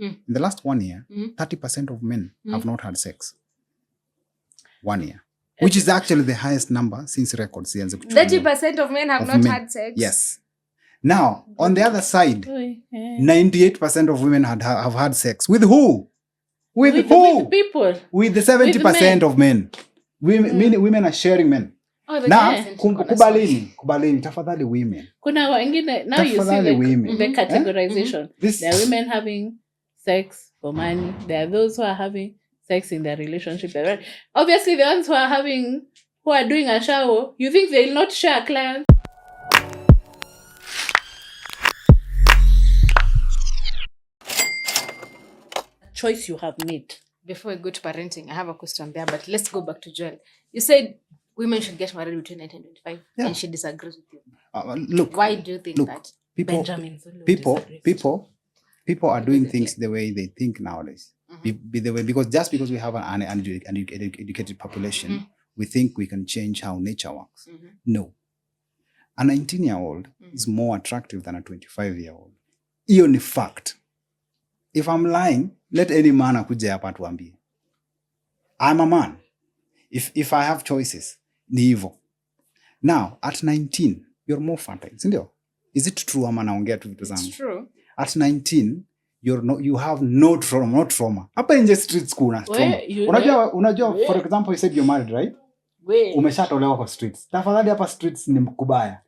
In the last 1 year, 30% of men have not had sex. 1 year. Which is actually the highest number since records. 30% of men have not had sex? Yes. Now, on the other side, 98% of women have had sex. With who? With who? With people. With the 70% of men. Women are sharing men. Now, kubalini, tafadhali women. Kuna wengine, now you see the categorization. There are women having sex for money. There are those who are having sex in their relationship. Obviously, the ones who are doing a shower, you think they will not share clients? Choice you have made. Before we go to parenting, I have a question there, but let's go back to Joel. You said women should get married between 19 and 25, and she disagrees with you. Look, why do you think that? People are doing things the way they think nowadays. Because we have an educated population, we think we can change how nature works. No. A 19-year-old is more attractive than a 25-year-old. Hiyo ni fact. If I'm lying, let any man akuje hapa atuambie. I'm a man. If I have choices, ni hivyo. Now, at 19, you're more fertile. Sindio? Is it true ama naongea tu vitu zangu? It's true. At 19, you have no trauma. Hapa nje streets kuna trauma. Unajua, for example, you said you're married, right? Umeshatolewa kwa streets. Tafadhali hapa streets ni mkubaya.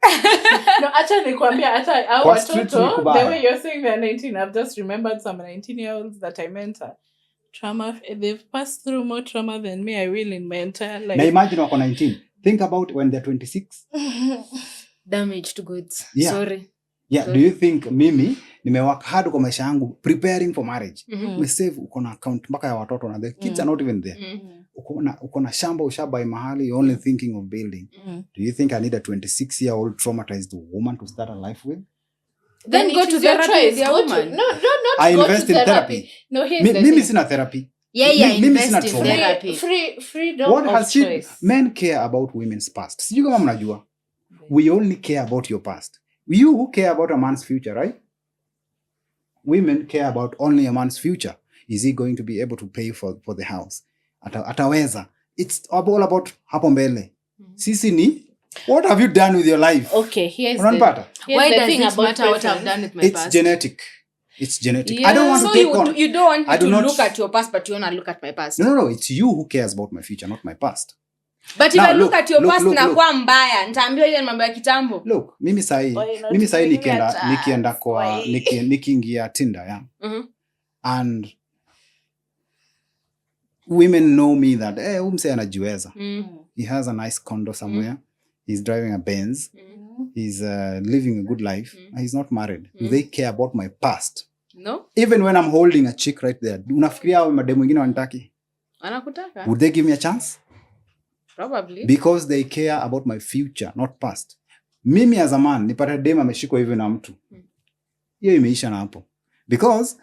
No, acha nikwambia hata au watoto, the way you're saying they're 19, I've just remembered some 19-year-olds that I mentor. Trauma, they've passed through more trauma than me, I will, in my entire life. Now imagine wako 19. Think about when they're 26. Damaged goods. Yeah. Sorry. Do you think mimi nimework hard kwa maisha yangu preparing for marriage? Save uko na account mpaka ya watoto na the kids are not even there. Uko na shamba ushabai mahali, you're only thinking of building. Do you think I need a 26-year-old traumatized woman to start a life with? Then go to therapy with your woman. No, I invest in therapy. No, here's the thing. Sina therapy. Invest in therapy. Freedom what of has choice. Men care about women's past. Sijui kama mnajua. We only care about your past. You care about a man's future, right? Women care about only a man's future. Is he going to be able to pay for the house? Ataweza. It's all about hapo mbele. Sisi ni, what have you done with your life? Okay, here's Why the does thing it about matter what I've done with my past? It's genetic. Yeah. I don't want so to take on. You don't want to look at your past, but you want to look at my past. No. It's you who cares about my future, not my past. But if I look at your past na kwa mbaya, nitaambiwa ile mambo ya kitambo. Look, mimi sahi nikienda kwa nikiingia Tinder, yeah. And women know me that umse anajiweza. He has a nice condo somewhere. He's driving a Benz. He's living a good life. He's not married. Do they care about my past? No. Even when I'm holding a chick right there, unafikiria hao mademu wengine wanitaki? Anakutaka. Would they give me a chance? Probably. Because they care about my future, not past. Mimi as a man, nipata demu ameshikwa hivi na mtu. Hiyo imeisha na hapo. Because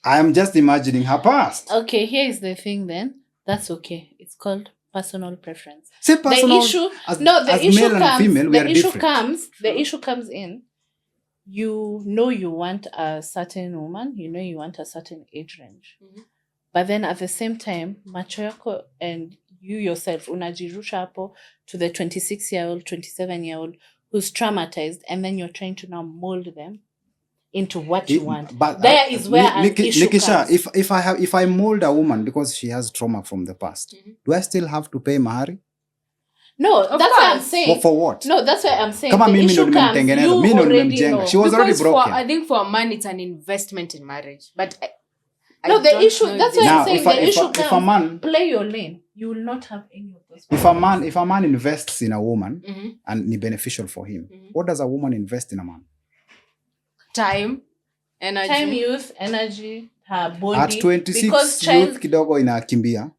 I am just imagining her past. Okay, here is the thing then. That's okay. It's called personal preference. Say personal. The issue, as no, the as issue male comes. and female, we the are issue different. comes. The issue comes in. You know you want a certain woman. You know you want a certain age range. But then at the same time, macho yako and you yourself unajirusha hapo to the 26-year-old, 27-year-old who's traumatized, and then you're trying to now mold them into what you want. But there is where an issue Nikisha, comes. if I mold a woman because she has trauma from the past, do I still have to pay mahari? No, that's what I'm saying. For what? No, that's what I'm saying. Kama The mimi ndo issue comes, nimemtengeneza, you mimi ndo already nimemjenga. know. She was already broken. I think for a man it's an investment in marriage. But no, the issue, that's what I'm saying. The issue if a man, comes, play your lane. You will not have any of those. If a man invests in a woman and ni beneficial for him, what does a woman invest in a man? Time, youth, energy, her body. At 26, youth kidogo inakimbia.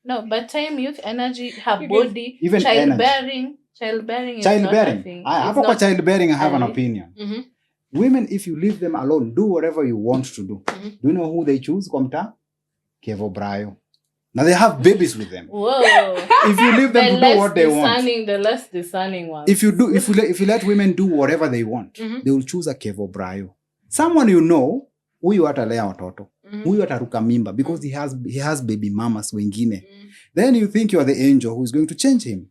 No, but time, youth, energy, her body, even childbearing is not a thing. Hapo kwa childbearing, I have an opinion. Women, if you leave them alone, do whatever you want to do. Do you know who they choose? Kwa mtaa? Kevo Brayo. Now they have babies with them. Whoa! If you leave them to do what they want, the less discerning ones. if you let women do whatever they want, they will choose a Kevo Brayo. Someone you know, huyu atalea watoto. huyu ataruka mimba because he has baby mamas wengine. Then you think you are the angel who is going to change him.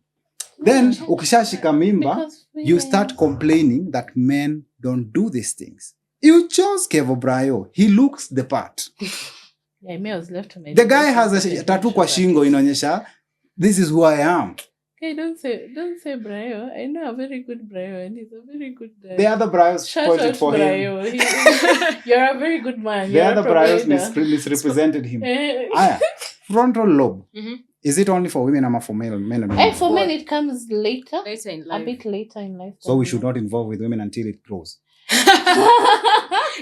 Then ukishashika mimba, you start complaining that men don't do these things. You chose Kevo Brayo. He looks the part. Yeah, me was left to my. The guy has a tattoo kwa shingo inaonyesha, this is who I am. Okay, don't say Brayo. I know a very good Brayo, and he's a very good. The other Brayos spoiled it for Brayo. him. You're a very good man. The other Brayos misrepresented him. Frontal lobe. Is it only for women or for men? For men, it comes later in life. A bit later in life. So we should not involve with women until it grows.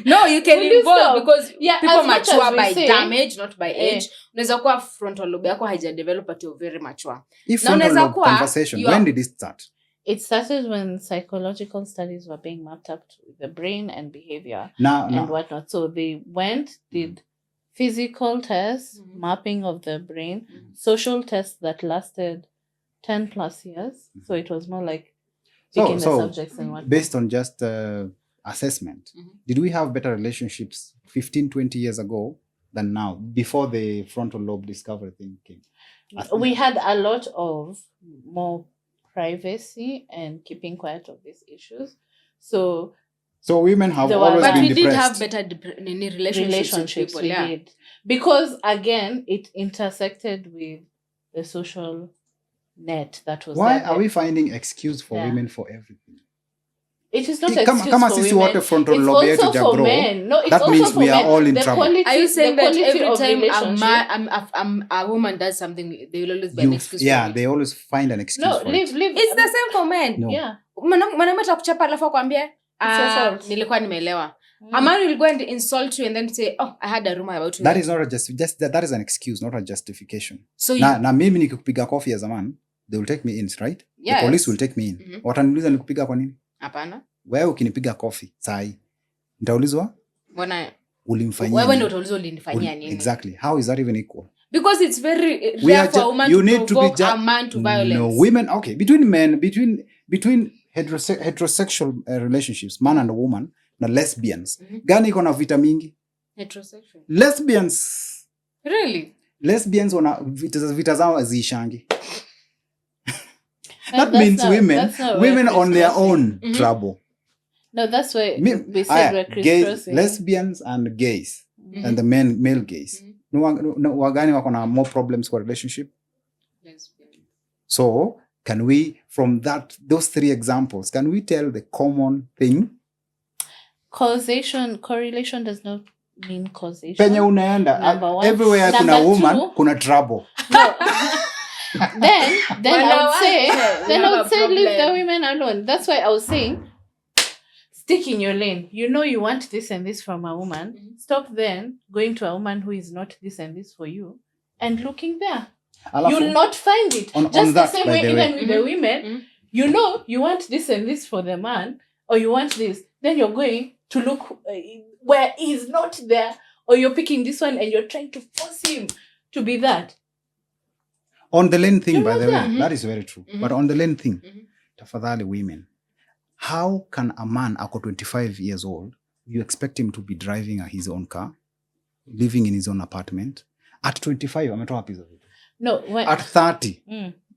No, you can involve because people mature by damage, not by age. Unaweza kuwa frontal lobe yako haijadevelop at you're very mature. If frontal lobe conversation, when did it start? It started when psychological studies were being mapped up to the brain and behavior and whatnot. So they did physical tests, mapping of the brain, social tests that lasted 10 plus years. So it was more like picking the subjects and whatnot. Based on just assessment, did we have better relationships 15, 20 years ago than now, before the frontal lobe discovery thing came? We had a lot of more privacy and keeping quiet of these issues. So women have always been depressed. But we did have better relationships with people. We did. Because, again, it intersected with the social net that was there. Why are we finding excuse for women for everything? It is not excuse for women. It's also for men. No, it's that also means for we are men. All in trouble. Are you saying that every time a woman does something, they will always be an excuse for it? Yeah, they always find an excuse for it. It's the same for men. No. Yeah. Mwanaume atakuchapa alafu akwambie nilikuwa nimeelewa. A man will go and insult you and then say, oh, I had a rumor about you. That is not that is an excuse, not a justification. So na mimi nikikupiga coffee as a man, they will take me in, right? Yes. The police will take me in. Wataniuliza nikupiga kwa nini? Hapana. Wewe ukinipiga coffee sahi, nitaulizwa bwana ulimfanyia. Wewe ndio utaulizwa ulinifanyia nini? Exactly. How is that even equal? Because it's very rare for a woman to provoke a man to violence. No, women, okay, between heterosexual relationships, man and a woman, na lesbians. Gani iko na vita mingi? Heterosexual. Lesbians. Really? Lesbians wana vita zao ziishangi. That means women on their own trouble. No, that's why we said we're crisscrossing. Lesbians and gays and the male gays. No, wagani wako na more problems for relationship. Lesbian. So, can we, from those three examples, can we tell the common thing? Correlation does not mean causation. Penye unaenda, everywhere kuna woman, kuna trouble. No. then I would say leave the women alone. That's why I was saying, stick in your lane. You know you want this and this from a woman. Stop then going to a woman who is not this and this for you and looking there. You'll not find it. Just the same way, even with the women, you know you want this and this for the man, or you want this. Then you're going to look where he's not there, or you're picking this one and you're trying to force him to be that. On the lane thing, by the way, that is very true. But on the lane thing, tafadhali women, how can a man ako 25 years old, you expect him to be driving his own car, living in his own apartment? At 25, ametoa piece of it. No, at 30.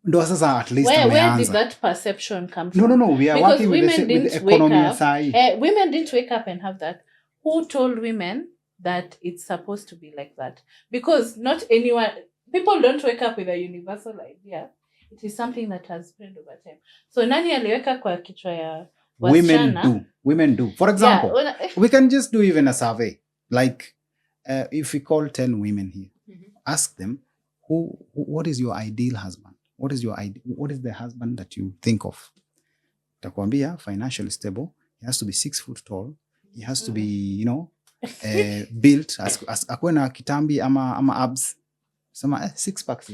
Ndo sasa at least where did that perception come from? No, we are because working with the economy side. Women didn't wake up and have that. Who told women that it's supposed to be like that? Because not anyone, people don't wake up with a universal idea. It is something that has spread over time. So nani aliweka kwa kichwa ya wasichana? Women do. For example, we can just do even a survey. Like, if we call 10 women here, ask them, what is your ideal husband? What is the husband that you think of? Takwambia, financially stable. He has to be 6 foot tall. He has to be, built as akwe na kitambi ama abs. Some 6 packs.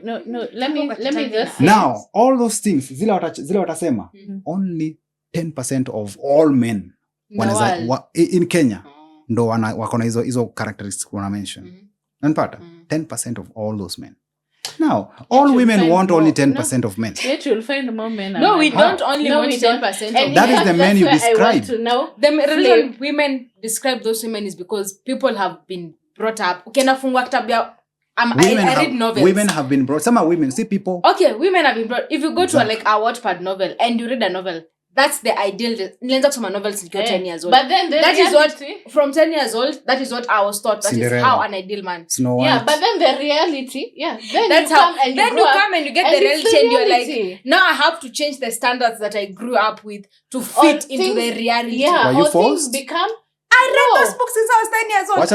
No. Let me just. Now, all those things, zile watasema, only 10% of all men in Kenya ndo wako na hizo characteristics wana mention. Unapata? 10% of all those men. Now, all women want only 10% of men. Yet you'll find more men. No, we don't only want 10%. That is the men you describe. The reason women describe those women is because people have been brought up. Ukienda fungua kitabu ya I read novels. Women have been brought. Some are women. See people. Okay, women have been brought. If you go to a Wattpad novel and you read a novel, that's the ideal. Nilianza kusoma novels nikiwa 10 years old. But then that is what from 10 years old. That is what I was taught. That is how an ideal man. Snow White. Yeah, but then the reality, then that's you how. Come and then you come and you get the reality, and you're like, now I have to change the standards that I grew up with to fit into the reality. Yeah, were you forced? Become. I read those books since I was 10 years old. Watch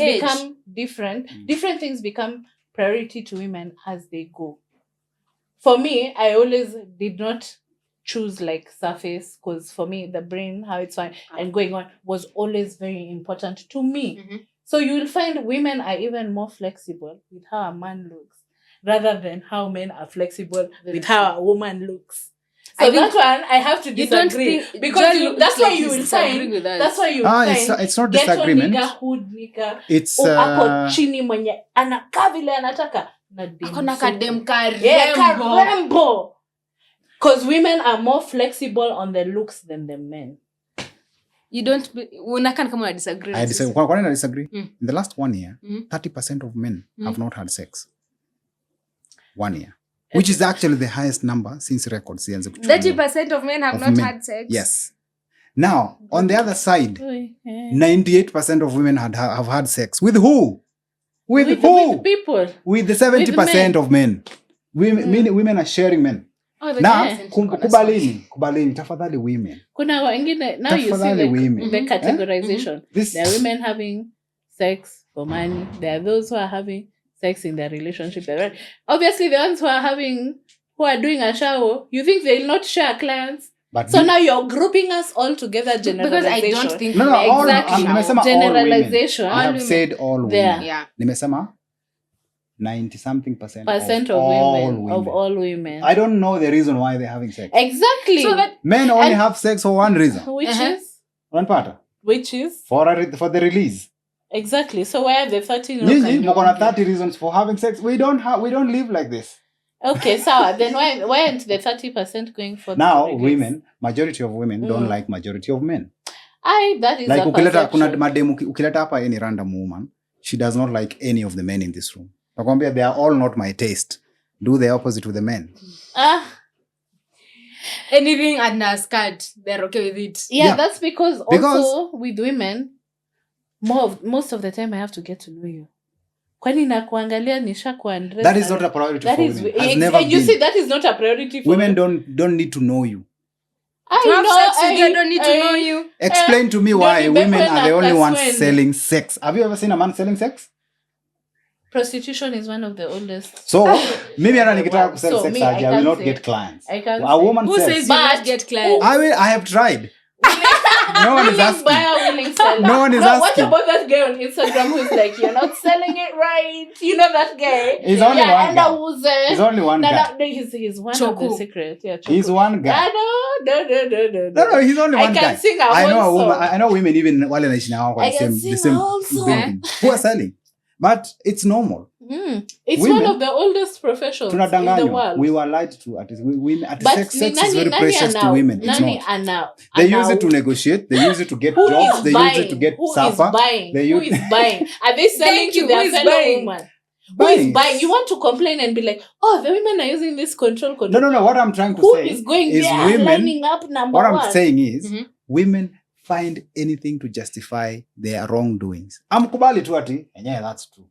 become different. Different things become priority to women as they go. For me, I always did not choose like surface, because for me, the brain, how it's fine and going on was always very important to me. Mm-hmm. So you will find women are even more flexible with how a man looks rather than how men are flexible with how a woman looks. So that one I have to disagree, because that's why you will find. That's why you will find. It's not disagreement. Nigga, hood nigga. It's hapo chini mwenye anakaa vile anataka na akona kadem karembo. Because women are more flexible on the looks than the men. You don't. Unakan kama disagree. I disagree. Why I disagree? In the last 1 year, 30% of men have not had sex. 1 year. Which is actually the highest number since records. 30% of men have not had sex. Yes. Now, on the other side, 98% of women have had sex. With who? With who? With people. With the 70% of men. Women are sharing men. Now, kubalini, tafadhali women. Kuna wengine, now you see the categorization. There are women having sex for money. There are those who are having sex in their relationship. Obviously, the ones who are doing a show, you think they will not share clients. But so now you're grouping us all together, generalization. Because I don't think exactly. Generalization. I have said all women. Yeah. Nimesema 90-something% of all women. I don't know the reason why they're having sex. Exactly. So that men only have sex for one reason. Which is? One part. Which is? For the release. Exactly. So why are the 13? You 30 reasons for having sex. We don't live like this. Okay, so then why aren't the 30% going for now women? Majority of women don't like majority of men. That is like kuna mademu ukileta hapa any random woman, she does not like any of the men in this room. Nakwambia they are all not my taste. Do the opposite with the men. Anything under a skirt, they're okay with it. Yeah, that's because also with women, most of the time I have to get to know you. Kwani na kuangalia nishakuwa undressed. That is not a priority for women. Has never been. You see, that is not a priority for women. Don't need to know you. I don't need to know you. Explain to me why women are the only ones selling sex. Have you ever seen a man selling sex? Prostitution is one of the oldest. So, maybe I nikitaka sell sex, I will not get clients. A woman who says you not get clients? I have tried. No one is asking. No one is asking. What about that guy on Instagram who's like, you're not selling it right? You know that guy? He's only one guy. He's only one guy. He's one of the secret. Yeah, he's one guy. No, he's only one guy. I can sing a whole song. I know women even while in the same building who are selling. But it's normal. It's women, one of the oldest professions in the world. We were lied to. Sex is very precious to women. It's not. They use it to negotiate. They use it to get jobs. They use it to get supper. Who is buying? Are they selling to their fellow woman? Who is buying? You want to complain and be like, oh, the women are using this control. No. What I'm trying to say is going there women, lining up number what one. I'm saying is women find anything to justify their wrongdoings. Amkubali tu ati, yeah, that's true.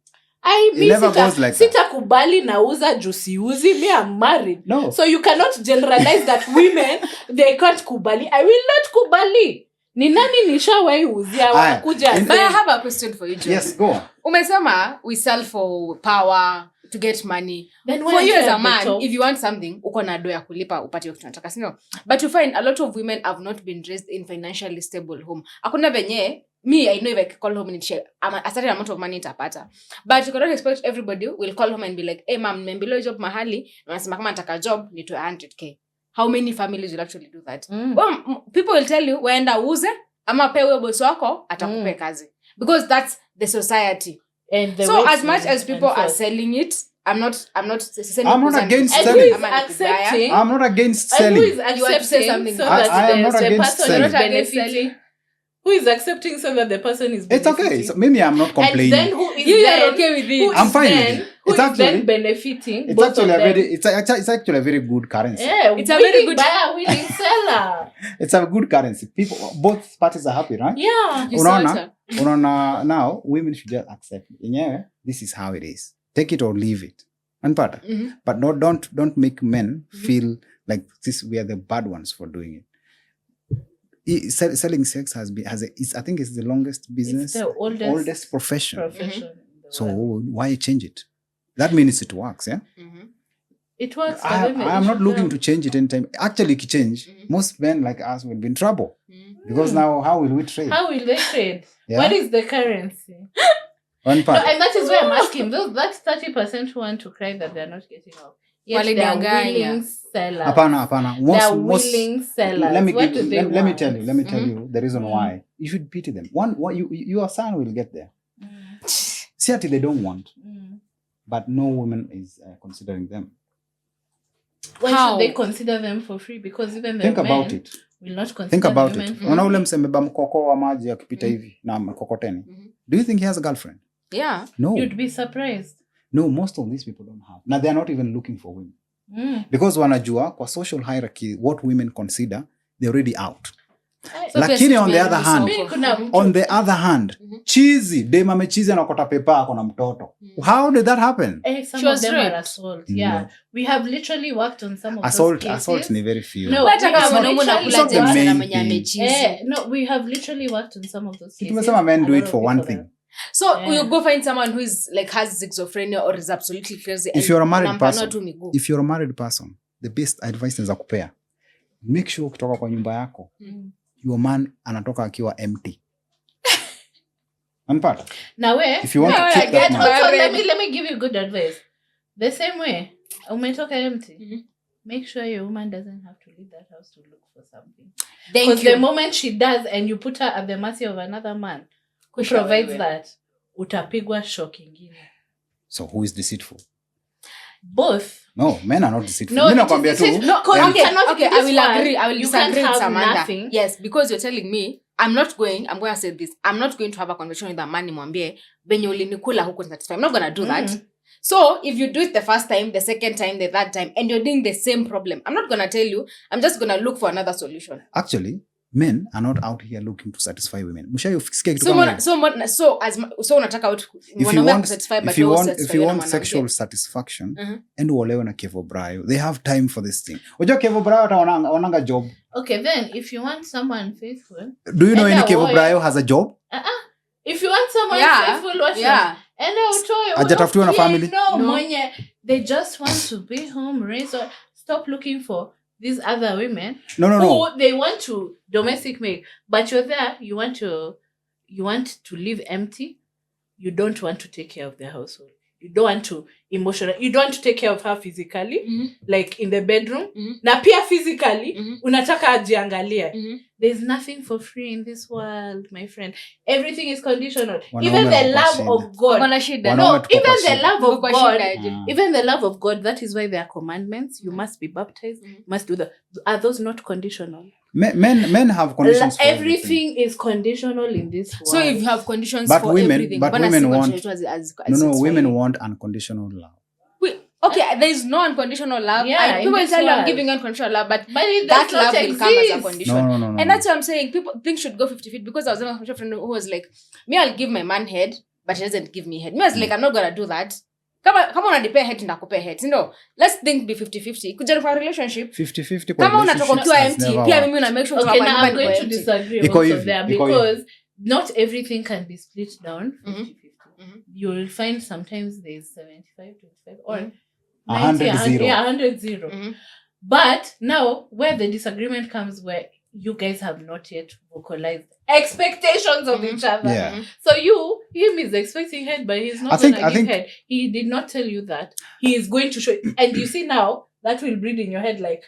It never goes like that. Sitakubali nauza jusiuzi. Me, I'm married. No. So you cannot generalize that women, they can't kubali. I will not kubali. Ni nani nishawahi uzia wakuja. But I have a question for you, Joe. Yes, go on. Umesema we sell for power, to get money. Then for you as a man, if you want something, uko na do ya kulipa upate kitu unataka, sio? But you find a lot of women have not been raised in financially stable home. Hakuna venye me, I know if I call home and share a certain amount of money itapata. But you cannot expect everybody will call home and be like, hey ma'am, nimembelow job mahali, nasema kama nataka job ni to 100k. How many families will actually do that? Well, people will tell you, waenda uze, ama pewe boss wako, atakupe kazi. Because that's the society. And the so as much as people are selling it, I'm not against selling. I'm not against selling. You have to say something. So I am not against selling. Benefiting. Who is accepting so that the person is It's okay. benefiting? So maybe I'm not complaining. And then who is You then, are okay with it. I'm fine with it. Who It's is actually- then benefiting? It's both actually of a them? very it's actually a very good currency. Yeah, It's a very willing good- buyer, willing seller. It's a good currency. People, both parties are happy, right? Yeah. You saw Unaona? it. Unaona, now women should just accept it. Yeah, this is how it is. Take it or leave it. Unpata. But no, don't make men feel like we are the bad ones for doing it. Selling sex I think it's the longest business, It's the oldest profession. profession. in the So world. why change it? That means it works, yeah. It works. but I then the am not issue looking comes- to change it anytime. Actually, if it change, most men like us will be in trouble because now how will we trade? How will they trade? Yeah? What is the currency? One No, part. and that is why I'm asking. That's 30% who want to cry that they're not getting off. Yet they are Walidanganya. willing sellers. Hapana. They are Most willing sellers. let me What give, do they let me want? tell you the reason why you should pity them. Your son will get there. See until they don't want, but no woman is considering them. Why How? should they consider them for free? Because even the Think men about it. will not consider Think about women it. for Unaona ule free. msemeba mkoko wa maji akipita hivi na mkokoteni. Do you think he has a girlfriend? Yeah. No. You'd be surprised. No, most of these people don't have. Now they are not even looking for women. Because wanajua kwa social hierarchy what women consider, they're already out. So Lakini pia on the sisi other hand, tumeenda on the other hand, chizi, dem amechizi anakota pepa ako na mtoto. How did that happen? Some She of was them raped. are assault. Yeah. No. We have literally worked on some of Assault those cases. ni very few. No, hata we kama have mwanaume literally unakula It's not the james main na mwenye thing. amechizi. No, we have literally worked on some of those Si cases. tumesema men A do lot it of for one people thing. So Yeah. you go find someone who is like has schizophrenia or is absolutely crazy. If you're a married unampanua person, tu miguu. if you're a married person, the best advice naweza kupea, make sure ukitoka kwa nyumba yako, your man anatoka akiwa empty. Unpata? Now where? If you want No, to keep like that that man. Also, Already. let me give you good advice. The same way, umetoka empty. Make sure your woman doesn't have to leave that house to look for something. Thank Because you. the moment she does and you put her at the mercy of another man who Kusha provides wewe. that, utapigwa shock ingine. So who is deceitful? Both. No, men are not deceitful. No, Mimi it nakwambia is tu. deceitful. No, 'cause empty. you cannot Okay, in I this will world, agree. I will you can't disagree with have Samantha. nothing. Yes, because you're telling me I'm going to say this. I'm not going to have a conversation with a man nimwambie venye ulinikula huko satisfy. I'm not going to do that. So if you do it the first time, the second time, the third time, and you're doing the same problem, I'm not going to tell you. I'm just going to look for another solution. Actually, men are not out here looking to satisfy women. Mshayosikia kitu So kama hiyo? so unataka out If you wanaume want, kusatisfy but if you wewe want, usatisfy if you na want mwanamke. sexual satisfaction, and uolewe na Kevo Brayo, they have time for this thing. Unajua Kevo Brayo hata wananga job. Okay, then if you want someone faithful, Do you know any Enda Kevo uoe. Brayo has a job? if you want someone Yeah, faithful, what yeah. and utoe Hajatafutiwa na family? No, No. mwenye they just want to be home, raise or stop looking for these other women No. who they want to domestic make, but you're there, you want to live empty. You don't want to take care of the household. You don't want to you don't want to take care of her physically, like in the bedroom. Na pia physically, unataka ajiangalie. There's nothing for free in this world, my friend. Everything is conditional. Even the love of God. Wana shida. Wana- No, Wanaume tuko even kwa the shida. love of Tuko kwa God. shida aje. Even the love of God, that is why there are commandments. You must be baptized. You must do that. Are those not conditional? Men have conditions for Everything is conditional in this world. So if you have conditions But for women- everything, but mbona women si want- conditions as No, it's women fine? want unconditional love. Okay, there is no unconditional love. Yeah, in People this tell you I'm world. giving you unconditional love, but But it that does not love will come as a exist. condition. No. And that's what I'm saying. Things should go 50-50 because I was having a friend who was like, me, I'll give my man head, but he doesn't give me head. Me, I was like, I'm not going to do that. Kama unanipea head, ndakupea head. No, let's think be 50-50. Kuja kwa relationship. 50-50 kwa Kama unatoka relationships ukiwa has empty, never pia worked. mimi una make sure Okay, kwa now nyumba I'm niko going to empty. disagree Iko also hivi, there iko because not everything can be split down 50-50. Mhm. You will find sometimes there's 75-25 or 100-0. 100-0. But now where the disagreement comes where you guys have not yet vocalized expectations of each other. Yeah. So him is expecting head, but he's not I think- going to I give think- head. He did not tell you that. He is going to show and you see now that will breed in your head like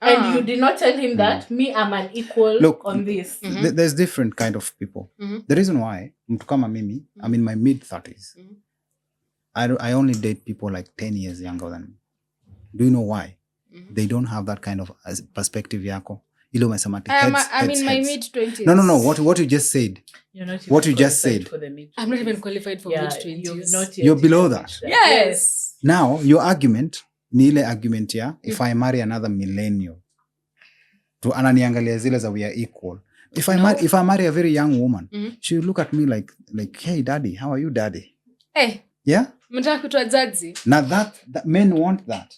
and you did not tell him that me I'm an equal Look, on this. There's different kind of people. The reason why mtu kama mimi, I'm in my mid 30s. I only date people like 10 years younger than me. Do you know why? They don't have that kind of perspective yako. Ile umesema I'm in my mid-20s. No. What you just said. You're not What you just said. I'm not even qualified for mid-20s. You're below that. Yes. Now, your argument, ni ile argument ya, if I marry another millennial, to ananiangalia zile za we are equal. If I marry a very young woman, she will look at me like, hey, daddy, how are you, daddy? Hey. Yeah? Mtaka kutoa zazi. Now that men want that.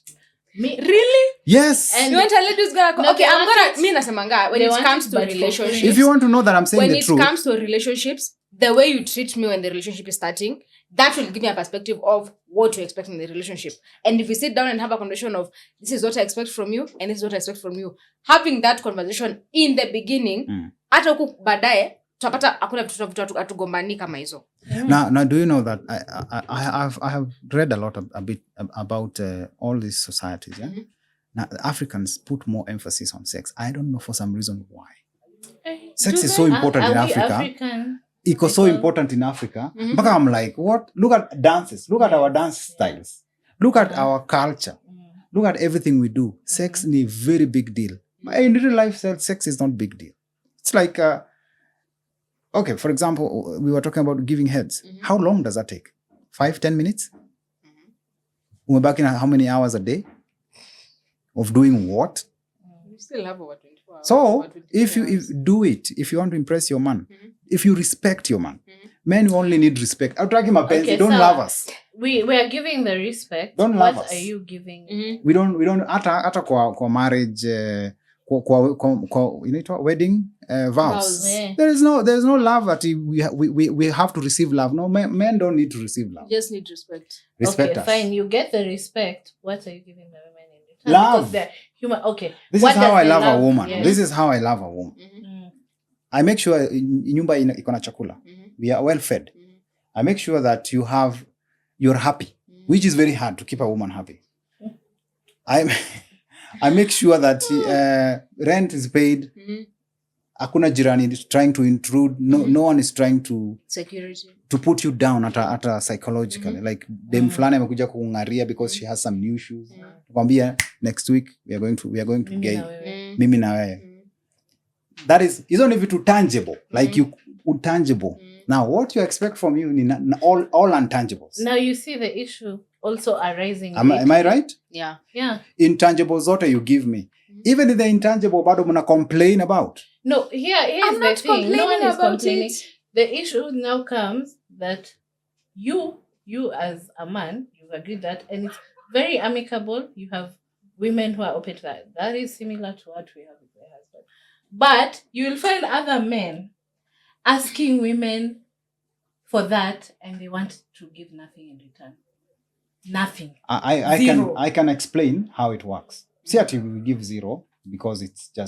Really? Yes. And you want a lady who's gonna okay, I'm gonna me nasemanga when it comes to relationships. If you want to know that I'm saying the truth. When it comes to relationships, the way you treat me when the relationship is starting, that will give me a perspective of what to expect in the relationship. And if we sit down and have a conversation of this is what I expect from you and this is what I expect from you, having that conversation in the beginning, hata huku baadaye tutapata hakuna vitu atugombani kama hizo. Now, do you know that I have read a bit about all these societies. Yeah? Now, Africans put more emphasis on sex. I don't know for some reason why. Sex is so important in Africa. It's so important in Africa. But I'm like, what? Look at dances. Look at our dance styles. Look at our culture. Look at everything we do. Sex is a very big deal. In real life, sex is not a big deal. It's like... okay, for example, we were talking about giving heads. How long does that take? 5-10 minutes? We're back in how many hours a day? Of doing what? We still have over 24 hours. So, if you do it, if you want to impress your man, if you respect your man, men only need respect. I'm talking about okay, don't love us. We are giving the respect. Don't love us. What are you giving? We don't hata kwa marriage kwa wedding vows. There is no love that we have to receive love. No, men don't need to receive love. You just need respect. Respect us. Fine. You get the respect. What are you giving the women in return? Love. Because human. Okay. This is how I love a woman. Yes. This is how I love a woman. I make sure nyumba iko na chakula. We are well fed. I make sure that you're happy, which is very hard to keep a woman happy. I make sure that rent is paid. Hakuna jirani is trying to intrude. No one is trying to security to put you down at a psychologically. Like dem fulani amekuja kungaria because she has some new shoes. Kwambia next week we are going to gay. Mimi na wewe. That is isn't even tangible. Like you tangible. Now what you expect from you ni all untangibles. Now you see the issue also arising. Am I right? Yeah. Intangible zote you give me. Even if the intangible bado muna complain about. No, here's I'm the not thing. No one is complaining. It. The issue now comes that you as a man, you've agreed that, and it's very amicable. You have women who are open to that. That is similar to what we have with their husband. But you will find other men asking women for that, and they want to give nothing in return. Nothing. I can explain how it works. See, we give zero because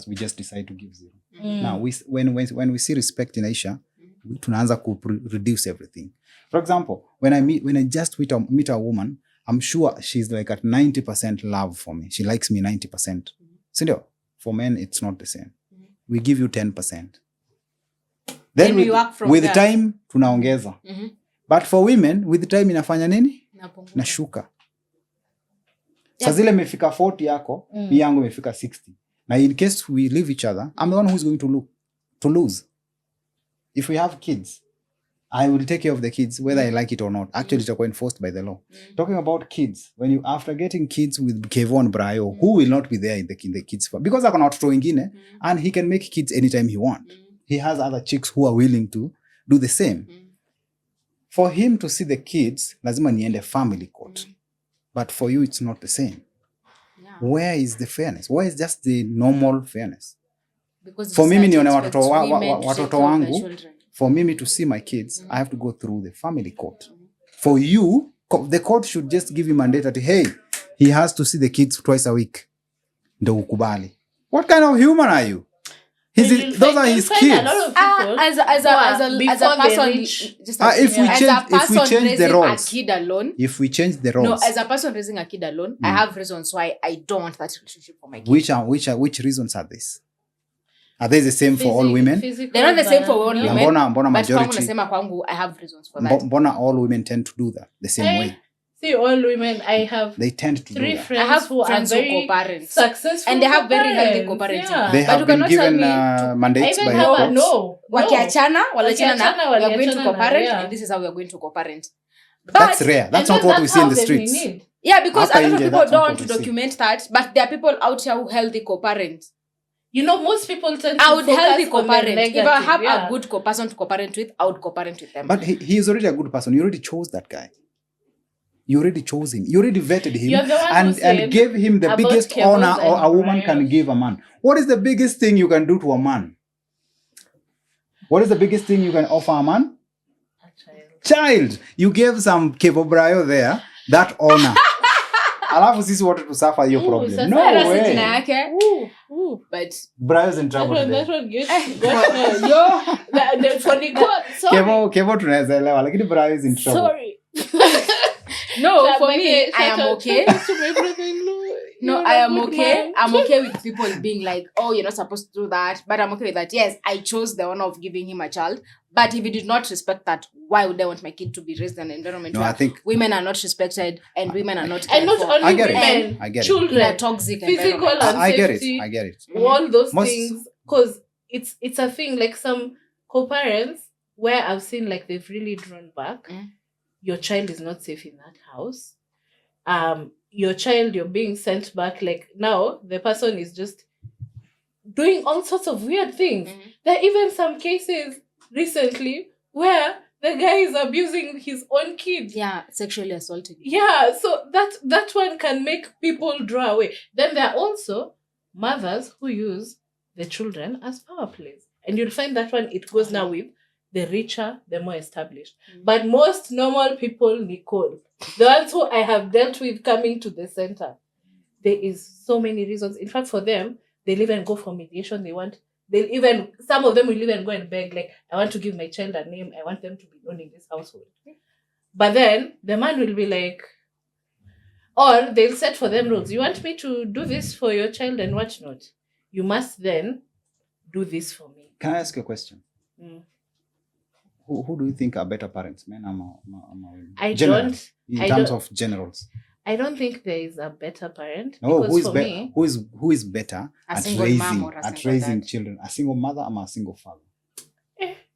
we just decide to give zero. Now when we see respect in Aisha, tunaanza ku reduce everything. For example, when I just meet a woman, I'm sure she's like at 90% love for me. She likes me 90%. So for men, it's not the same. We give you 10%. Then we work from with that. Time tunaongeza. But for women, with time inafanya nini? Nashuka. Sa zile imefika 40 yako, mi yangu imefika 60. Now in case we leave each other, I'm the one who's going to lose. If we have kids, I will take care of the kids whether I like it or not. Actually, it's enforced by the law. Talking about kids, when you after getting kids with Kevon Brayo, who will not be there in the kids farm because I cannot throw wengine, and he can make kids anytime he wants. He has other chicks who are willing to do the same. For him to see the kids, lazima niende family court. But for you, it's not the same. Yeah. Where is the fairness? Where is just the normal fairness? Because for mimi nione watoto wangu, for me to see my kids, I have to go through the family court. For you, the court should just give him mandate that, hey, he has to see the kids twice a week. Ndo ukubali. What kind of human are you? Those are his kids. As a person, if we change the roles, a kid alone. If we change the roles, no, as a person raising a kid alone, I have reasons why I don't want that relationship for my kid. Which reasons are these? Are they the same for all women? They're not the same for all women. Mbona majority? But kwangu I have reasons for that. Mbona all women tend to do that the same way? See, all women, I have They tend to 3 do that. friends I have who friends are who very co-parent. successful And they have very healthy co-parents. co-parenting. Yeah. They But have you been cannot tell given me to- I mandates even by have a courts. no. wakiachana walachana na Wakiachana, we are going to waliachana na, co-parent yeah. and this is how we are going to co-parent. That's But- rare. That's And not then what we see in how the they streets. need. Yeah, because Hapa a lot of nje, people that's don't not want to what we see. document that, but there are people out here who healthy co-parent. You know, most people tend to I would focus healthy on the co-parent. negative. If I have yeah. a good co-person to co-parent with, I would co-parent with them. But he is already a good person. You already chose that guy. You already chose him. You already vetted him You're the one who and said gave him the about biggest Kevo's honor or a and woman can Brian's. give a man. What is the biggest thing you can do to a man? What is the biggest thing you can offer a man? A child. Child. You gave some Kevo Brayo there that honor. Alafu sisi wote to suffer your Ooh, problem. sasa No That's the way. jina yake. Ooh. But Brayo's in trouble That today. one gets yo. For the court, sorry. Kevo tunaweza elewa lakini Brayo is in trouble. Sorry. no, for me, I am okay. To my brother-in-law. No, You're I a am good okay. man. I'm okay with people being like, oh, you're not supposed to do that. But I'm okay with that. Yes, I chose the honor of giving him a child. But if he did not respect that, why would I want my kid to be raised in an environment No, where I think women are not respected and women are not And cared not for? only I get it. women, I get it. In children, a toxic physical environment. and I get it. safety. I get it. All those Most- things, because it's a thing. Like some co-parents where I've seen like they've really drawn back. Mm. Your child is not safe in that house. Your child, you're being sent back. Like now, the person is just doing all sorts of weird things. Mhm. There are even some cases recently where the guy is abusing his own kid. Yeah, sexually assaulted. Yeah, so that one can make people draw away. Then there are also mothers who use the children as power plays. And you'll find that one, it goes now with the richer, the more established. Mm. But most normal people, Nicole, the ones who I have dealt with coming to the center, there is so many reasons. In fact, for them, they'll even go for mediation. Some of them will even go and beg, like, I want to give my child a name. I want them to be known in this household. But then the man will be like, or they'll set for them rules. You want me to do this for your child and what not? You must then do this for me. Can I ask you a question? Mm. Who do you think are better parents, men or women? I Generally, don't- in I terms don't- of generals. I don't think there is a better parent. No, because for me, who is better A at single raising mom or a single raising dad? children? A single mother or a single father?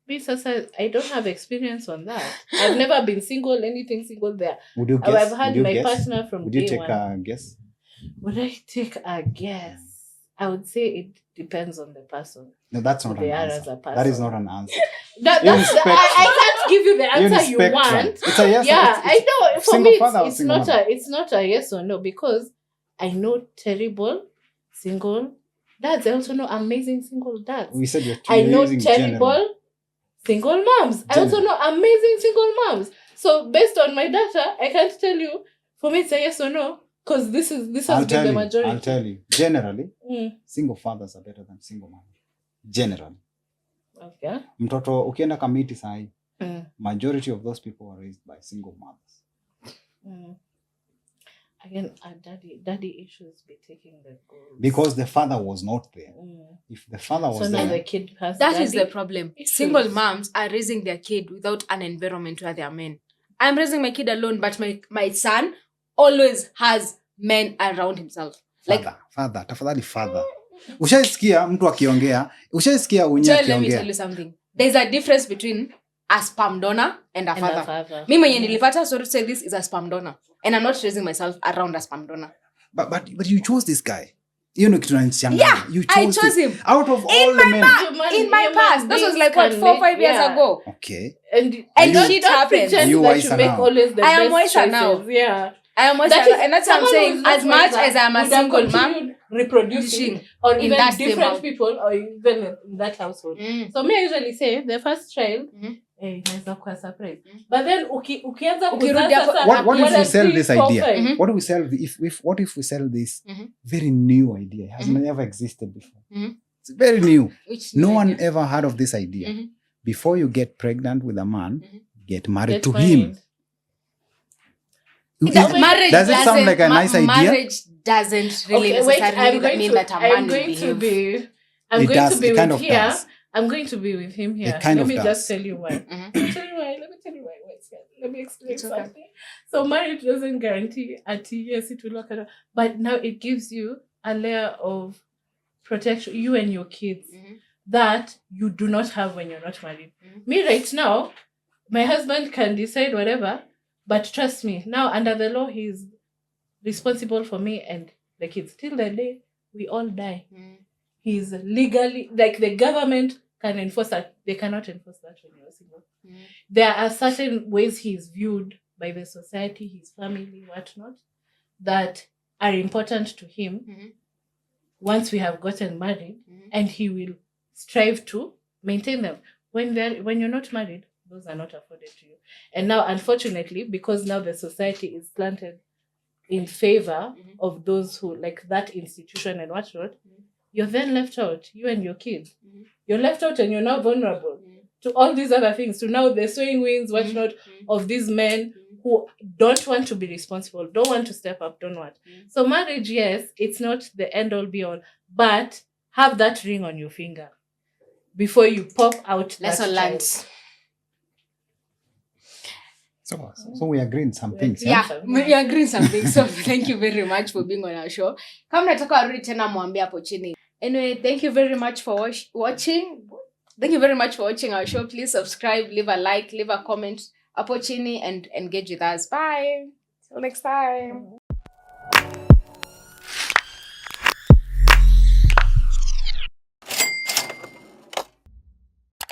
me, Sasa, I don't have experience on that. I've never been single, anything single there. Would you I've guess? had Would you my guess? partner from Would you day take one. a guess? Would I take a guess? I would say it depends on the person. No, that's not They an are answer. as a That is person. not an answer. That's Even I can't give you the Even answer you spectrum. want. It's a yes. Yeah, it's- I know. For single me, father or it's single not mother? it's not a yes or no, because I know terrible single dads. I also know amazing single dads. We said you're I know using terrible general. single moms. I also know amazing single moms. So based on my data, I can't tell you. For me, it's a yes or no, because this has been the majority. I'll tell you. Generally, Mm, single fathers are better than single mothers. Generally. okay. Mtoto ukienda kamiti sahi, Mm, majority of those people were raised by single mothers. mm. Again, daddy issues be taking the goal. Because the father was not there. Mm. If the father was So now the there, kid has That is the daddy. problem. Issues. Single moms are raising their kid without an environment where they are men. I'm raising my kid alone, but my son always has men around himself. Like, father, tafadhali father. Ushaisikia mtu akiongea, ushaisikia unye Joel, let me akiongea. tell you something. There's a difference between a sperm donor and a And father. a father. Me mwenye nilipata, sorry to say, this is a sperm donor. And I'm not raising myself around a sperm donor. But you chose this guy. You know kitu nanishangaza. Yeah, You I chose chose him. Out of all the men. In my past. This was like, what, beings 4 can 5 years make- ago. Okay. And you- shit don't happens. pretend You that wiser you make now. always the I am best wiser now. choices. Yeah. I am That is, and that's what I'm someone saying. who's not As much wiser as I'm a would have single mom, continued reproducing or in even that same different house. people or even in that household. So me, I usually say the first child, Mhm. inaweza kuwa surprise. But then ukianza Ukirudi kuzaa hapo- sasa, What if one we and sell three, this four, idea? five. Mhm. What if we sell this Mhm. very new idea? It has Mhm. never existed before. Mhm. It's very new. Which No new one idea? ever heard of this idea. Mhm. Before you get pregnant with a man, Mhm. get married Get to married. him. Marriage Does it sound like a nice idea? Marriage doesn't really Okay, wait, necessarily mean that a man I'm will going to behave. be I'm It going does, to be it kind with of here. does. I'm going to be with him here. It kind Let of me does. just tell you why. Mhm. Let me tell you why. Wait, let me explain It's okay. something. So marriage doesn't guarantee yes, it will work out. But now it gives you a layer of protection, you and your kids, Mhm. that you do not have when you're not married. Mhm. Me right now, my husband can decide whatever, but trust me, now under the law, he's responsible for me and the kids. Till the day we all die. Mhm. He's legally, like the government can enforce that. They cannot enforce that when you're single. Mhm. There are certain ways he's viewed by the society, his family, whatnot, that are important to him Mhm. once we have gotten married, Mhm. and he will strive to maintain them. When you're not married, those are not afforded to you. And now, unfortunately, because now the society is planted in favor Mhm. of those who like that institution and whatnot, Mhm. you're then left out, you and your kids. Mhm. You're left out and you're now vulnerable Mhm. to all these other things, to now the swing winds, whatnot, Mhm. of these men Mhm. who don't want to be responsible, don't want to step up, don't want. Mhm. So marriage, yes, it's not the end all be all, but have that ring on your finger before you pop out Lesson that learned. child. So we agree in some We things. agree. Yeah? Yeah, we agree something. So thank you very much for being on our show. Kama nataka warudi tena mwambie hapo chini. Anyway, thank you very much for watching. Thank you very much for watching our show. Please subscribe, leave a like, leave a comment hapo chini, and engage with us. Bye. Till next time.